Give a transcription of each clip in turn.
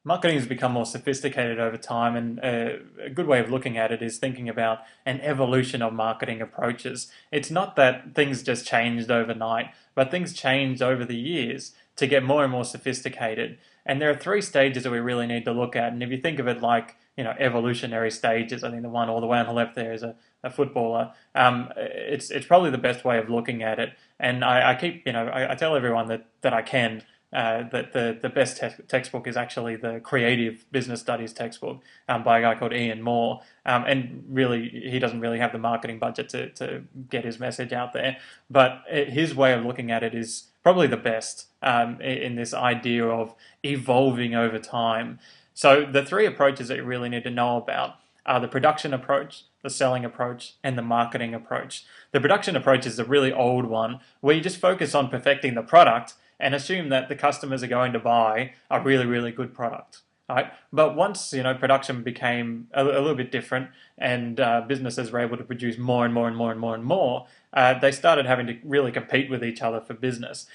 Marketing has become more sophisticated over time, and a good way of looking at it is thinking about an evolution of marketing approaches. It's not that things just changed overnight, but things changed over the years to get more and more sophisticated. And there are three stages that we really need to look at. And if you think of it like, evolutionary stages, I think the one all the way on the left there is a footballer. It's probably the best way of looking at it. And I keep, I tell everyone that I can that the best textbook is actually the Creative Business Studies textbook by a guy called Ian Moore. And really, he doesn't really have the marketing budget to get his message out there. But his way of looking at it is probably the best in this idea of evolving over time. So the three approaches that you really need to know about are the production approach, the selling approach, and the marketing approach. The production approach is a really old one where you just focus on perfecting the product and assume that the customers are going to buy a really, really good product. Right? But once production became a little bit different, and businesses were able to produce more and more and more and more and more, they started having to really compete with each other for business,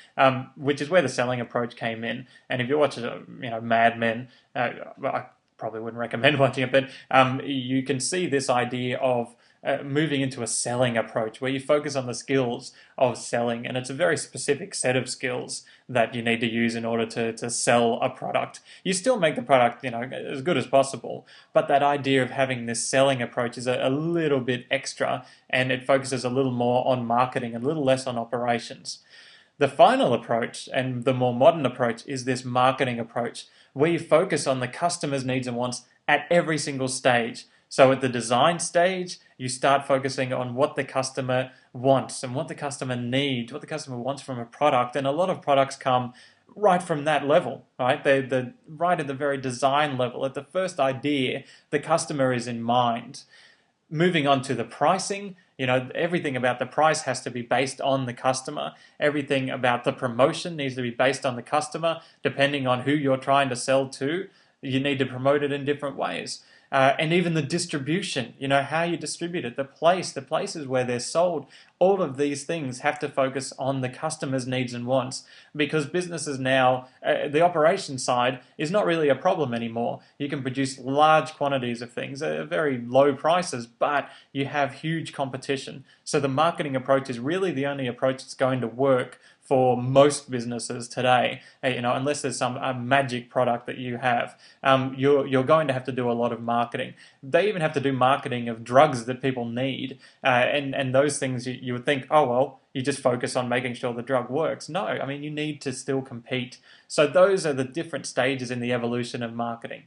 which is where the selling approach came in. And if you watch, Mad Men, I probably wouldn't recommend watching it, but you can see this idea of moving into a selling approach where you focus on the skills of selling, and it's a very specific set of skills that you need to use in order to sell a product. You still make the product as good as possible, but that idea of having this selling approach is a little bit extra, and it focuses a little more on marketing, a little less on operations. The final approach, and the more modern approach, is this marketing approach, where you focus on the customer's needs and wants at every single stage. So at the design stage, you start focusing on what the customer wants and what the customer needs, what the customer wants from a product. And a lot of products come right from that level, right? They're right at the very design level. At the first idea, the customer is in mind. Moving on to the pricing, everything about the price has to be based on the customer. Everything about the promotion needs to be based on the customer. Depending on who you're trying to sell to, you need to promote it in different ways. And even the distribution, how you distribute it, the places where they're sold, all of these things have to focus on the customer's needs and wants, because businesses now, the operation side is not really a problem anymore. You can produce large quantities of things at very low prices, but you have huge competition. So the marketing approach is really the only approach that's going to work for most businesses today. Unless there's some magic product that you have, you're going to have to do a lot of marketing. They even have to do marketing of drugs that people need, and those things you would think, oh well, you just focus on making sure the drug works. No, I mean you need to still compete. So those are the different stages in the evolution of marketing.